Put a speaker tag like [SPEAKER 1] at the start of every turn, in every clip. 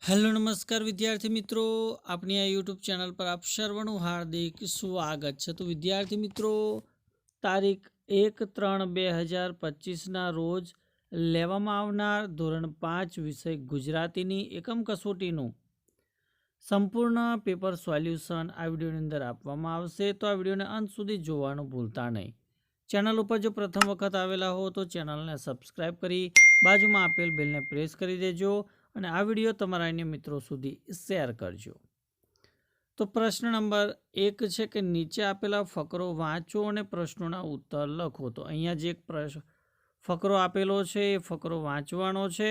[SPEAKER 1] Hello નમસ્કાર વિદ્યાર્થી મિત્રો, આપણી આ યુટ્યુબ ચેનલ પર આપ સર્વનું હાર્દિક સ્વાગત છે। તો વિદ્યાર્થી મિત્રો, તારીખ 1-3-2025ના રોજ લેવામાં આવનાર ધોરણ 5 વિષય ગુજરાતીની એકમ કસોટીનું સંપૂર્ણ પેપર સોલ્યુશન આ વિડીયોની અંદર આપવામાં આવશે। તો આ વિડીયોને અંત સુધી જોવાનું ભૂલતા નહીં। ચેનલ ઉપર જો પ્રથમ વખત આવેલા હો તો ચેનલને સબસ્ક્રાઈબ કરી બાજુમાં આપેલ બેલને પ્રેસ કરી દેજો અને આ વિડીયો તમારા અન્ય મિત્રો સુધી શેર કરજો। તો પ્રશ્ન નંબર 1 છે કે નીચે આપેલા ફકરો વાંચો અને પ્રશ્નોના ઉત્તર લખો। તો અહીંયા જે એક ફકરો આપેલો છે એ ફકરો વાંચવાનો છે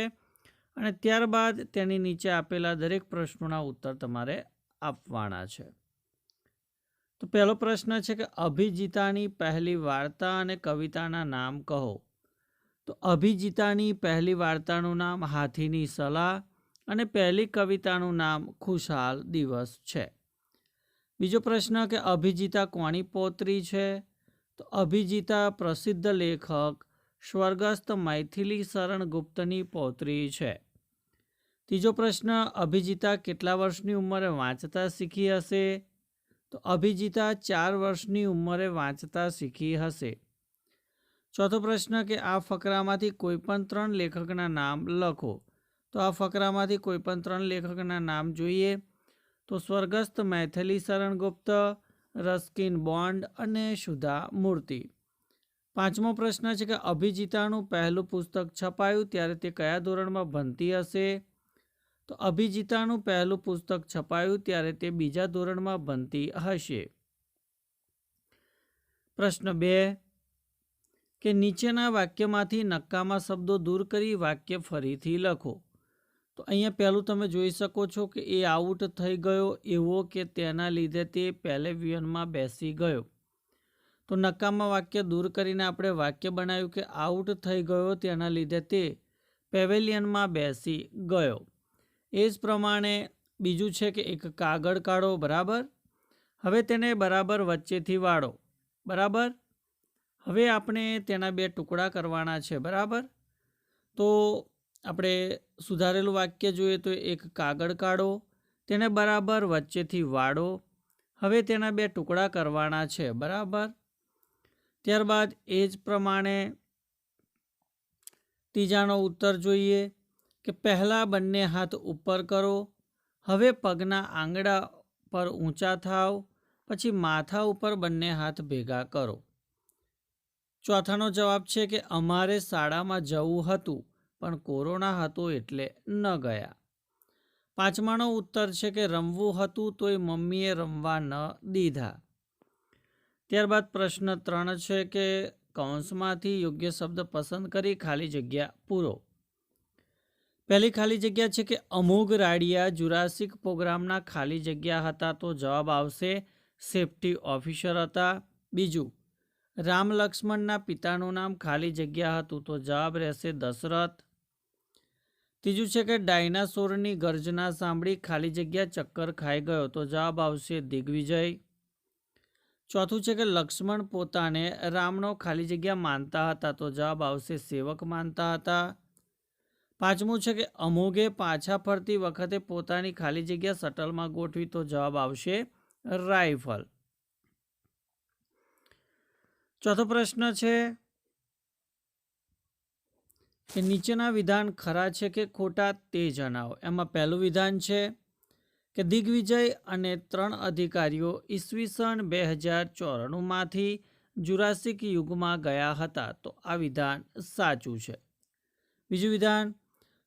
[SPEAKER 1] અને ત્યારબાદ તેની નીચે આપેલા દરેક પ્રશ્નોના ઉત્તર તમારે આપવાના છે। તો પહેલો પ્રશ્ન છે કે અભિજીતાની પહેલી વાર્તા અને કવિતાના નામ કહો। તો અભિજીતાની પહેલી વાર્તાનું નામ હાથીની સલાહ અને પહેલી કવિતાનું નામ ખુશાલ દિવસ છે। બીજો પ્રશ્ન કે અભિજીતા કોની પૌત્રી છે। તો અભિજીતા પ્રસિદ્ધ લેખક સ્વર્ગસ્થ મૈથિલી શરણ ગુપ્તની પૌત્રી છે। ત્રીજો પ્રશ્ન અભિજીતા કેટલા વર્ષની ઉંમરે વાંચતા શીખી હશે। તો અભિજીતા 4 વર્ષની ઉંમરે વાંચતા શીખી હશે। ચોથો પ્રશ્ન કે આ ફકરામાંથી કોઈપણ 3 લેખકના નામ લખો। તો આ ફકરામાંથી કોઈપણ 3 લેખકના નામ જોઈએ તો સ્વર્ગસ્થ મૈથિલી શરણ ગુપ્ત, રસ્કિન બોન્ડ અને સુધા મૂર્તિ। પાંચમો પ્રશ્ન છે કે અભિજીતાનું પહેલું પુસ્તક છપાયું ત્યારે તે કયા ધોરણમાં ભણતી હશે। તો અભિજીતાનું પહેલું પુસ્તક છપાયું ત્યારે તે બીજા ધોરણમાં ભણતી હશે। પ્રશ્ન 2 કે નીચેના વાક્યમાંથી નકામા શબ્દો દૂર કરી વાક્ય ફરીથી લખો। તો અહીંયા પહેલું તમે જોઈ શકો છો કે એ આઉટ થઈ ગયો એવો કે તેના લીધે તે પેવેલિયનમાં બેસી ગયો। તો નકામા વાક્ય દૂર કરીને આપણે વાક્ય બનાવ્યું કે આઉટ થઈ ગયો તેના લીધે તે પેવેલિયનમાં બેસી ગયો। એ જ પ્રમાણે બીજું છે કે એક કાગળ કાઢો, બરાબર। હવે તેને બરાબર વચ્ચેથી વાળો, બરાબર। હવે આપણે તેના 2 ટુકડા કરવાના છે, બરાબર। તો આપણે સુધારેલું વાક્ય જોઈએ તો એક કાગળ કાઢો, તેને બરાબર વચ્ચેથી વાળો, હવે તેના 2 ટુકડા કરવાના છે, બરાબર। ત્યારબાદ એ જ પ્રમાણે ત્રીજાનો ઉત્તર જોઈએ કે પહેલાં બંને હાથ ઉપર કરો, હવે પગના આંગળા પર ઊંચા થાવ, પછી માથા ઉપર બંને હાથ ભેગા કરો। ચોથાનો જવાબ છે કે અમારે શાળામાં જવું હતું પણ કોરોના હતો એટલે ન ગયા। પાંચમાનો ઉત્તર છે કે રમવું હતું તોય મમ્મીએ રમવા ન દીધા। ત્યારબાદ પ્રશ્ન 3 છે કે કૌંસમાંથી યોગ્ય શબ્દ પસંદ કરી ખાલી જગ્યા પૂરો। પહેલી ખાલી જગ્યા છે કે અમોઘ રાડિયા જુરાસિક પ્રોગ્રામના ખાલી જગ્યા હતા, તો જવાબ આવશે સેફ્ટી ઓફિસર હતા। બીજું, રામ લક્ષ્મણના પિતાનું નામ ખાલી જગ્યા હતું, તો જવાબ રહેશે દશરથ। ત્રીજું છે કે ડાયનાસોરની ગર્જના સાંભળી ખાલી જગ્યા ચક્કર ખાઈ ગયો, તો જવાબ આવશે દિગ્વિજય। ચોથું છે કે લક્ષ્મણ પોતાને રામનો ખાલી જગ્યા માનતા હતા, તો જવાબ આવશે સેવક માનતા હતા। પાંચમું છે કે અમોઘે પાછા ફરતી વખતે પોતાની ખાલી જગ્યા શટલમાં ગોઠવી, તો જવાબ આવશે રાઇફલ। ચોથો પ્રશ્ન છે કે નીચેના વિધાન ખરા છે કે ખોટા તે જણાવો। એમાં પહેલું વિધાન છે કે દિગ્વિજય અને 3 અધિકારીઓ ઈસવીસન 2094માંથી જુરાસિક યુગમાં ગયા હતા, તો આ વિધાન સાચું છે। બીજું વિધાન,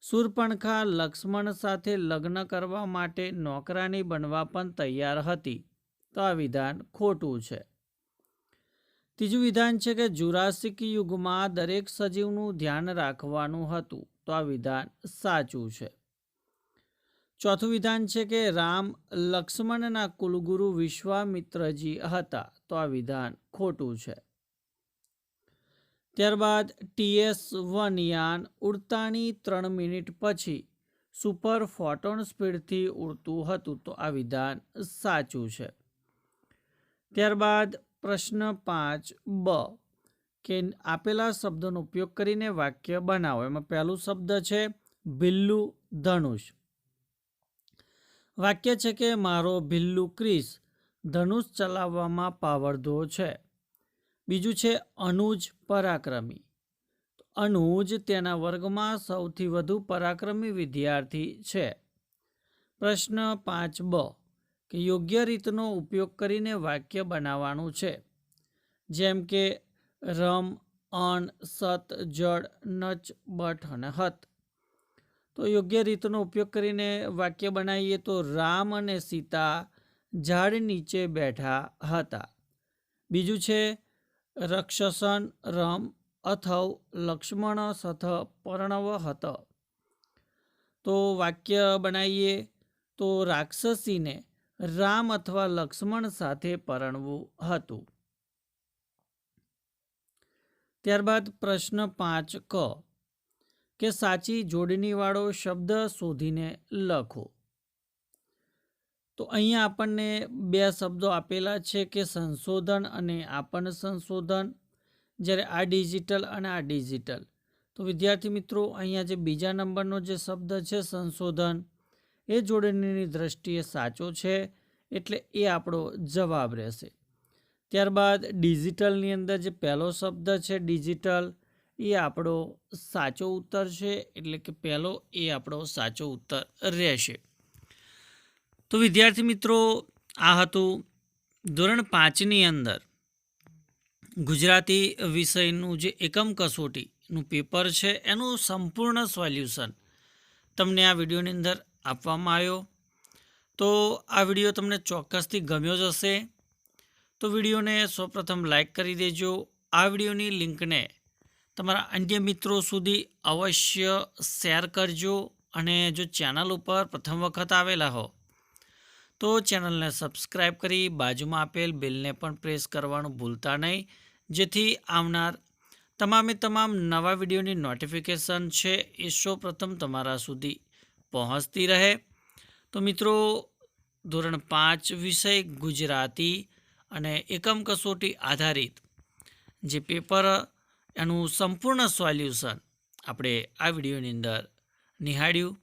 [SPEAKER 1] શૂર્પણખા લક્ષ્મણ સાથે લગ્ન કરવા માટે નોકરાની બનવા પણ તૈયાર હતી, તો આ વિધાન ખોટું છે। ત્રીજું વિધાન છે કે જુરાસિક યુગમાં દરેક સજીવનું ધ્યાન રાખવાનું હતું, તો આ વિધાન સાચું છે। ચોથું વિધાન છે કે રામ લક્ષ્મણના કુલગુરુ વિશ્વામિત્રજી હતા, તો આ વિધાન ખોટું છે। ત્યારબાદ TS1 યાન ઉડતાની 3 મિનિટ પછી સુપર ફોટોન સ્પીડથી ઉડતું હતું, તો આ વિધાન સાચું છે। ત્યારબાદ પ્રશ્ન 5b કે આપેલા શબ્દોનો ઉપયોગ કરીને વાક્ય બનાવો। એમાં પહેલું શબ્દ છે બિલ્લુ, ધનુષ। વાક્ય છે કે મારો ભિલ્લુ ક્રિસ ધનુષ ચલાવવામાં પાવરધો છે. બીજું છે અનુજ પરાક્રમી. અનુજ તેના વર્ગમાં સૌથી વધુ પરાક્રમી વિદ્યાર્થી છે. પ્રશ્ન 5બ કે યોગ્ય રીતનો ઉપયોગ કરીને વાક્ય બનાવવાનું છે. જેમ કે રમ, અણ, સત, જડ, નચ, બટ અને હત. તો યોગ્ય રીતનો ઉપયોગ કરીને વાક્ય બનાવીએ તો રામ અને સીતા ઝાડ નીચે બેઠા હતા. બીજું છે રક્ષસન રમ અથવ લક્ષ્મણ સથ પર્ણવ હત. તો વાક્ય બનાવીએ તો રાક્ષસીને રામ અથવા લક્ષ્મણ સાથે પરણવું હતું. ત્યારબાદ પ્રશ્ન 5ક કે સાચી જોડણીવાળો શબ્દ શોધીને લખો. તો અહીંયા આપણને બે શબ્દો આપેલા છે કે સંશોધન અને આપણ સંશોધન, જ્યારે આ ડિજિટલ અને આ ડિજિટલ. તો વિદ્યાર્થી મિત્રો અહીંયા જે બીજા નંબરનો જે શબ્દ છે સંશોધન એ જોડણીની દ્રષ્ટિએ સાચો છે, એટલે એ આપણો જવાબ રહેશે. ત્યારબાદ ડિજિટલની અંદર જે પહેલો શબ્દ છે ડિજિટલ એ આપણો સાચો ઉત્તર છે, એટલે કે પહેલો એ આપણો સાચો ઉત્તર રહેશે. તો વિદ્યાર્થી મિત્રો આ હતું ધોરણ 5ની અંદર ગુજરાતી વિષયનું જે એકમ કસોટીનું પેપર છે એનું સંપૂર્ણ સોલ્યુશન તમને આ વિડીયોની અંદર આપવામાં આવ્યો. તો આ વિડીયો તમને ચોક્કસથી ગમ્યો જ હશે. તો વિડીયોને સૌપ્રથમ લાઈક કરી દેજો. આ વિડીયોની લિંકને તમારા અન્ય મિત્રો સુધી અવશ્ય શેર કરજો. અને જો ચેનલ ઉપર પ્રથમ વખત આવેલા હો તો ચેનલને સબસ્ક્રાઈબ કરી બાજુમાં આપેલ બેલને પણ પ્રેસ કરવાનું ભૂલતા નહીં, જેથી આવનાર તમામે તમામ નવા વિડીયોની નોટિફિકેશન છે એ સૌપ્રથમ તમારા સુધી પહોંચતી રહે. તો મિત્રો ધોરણ 5 વિષય ગુજરાતી અને એકમ કસોટી આધારિત જે પેપર એનું સંપૂર્ણ સોલ્યુશન આપણે આ વિડીયોની અંદર નિહાળ્યું.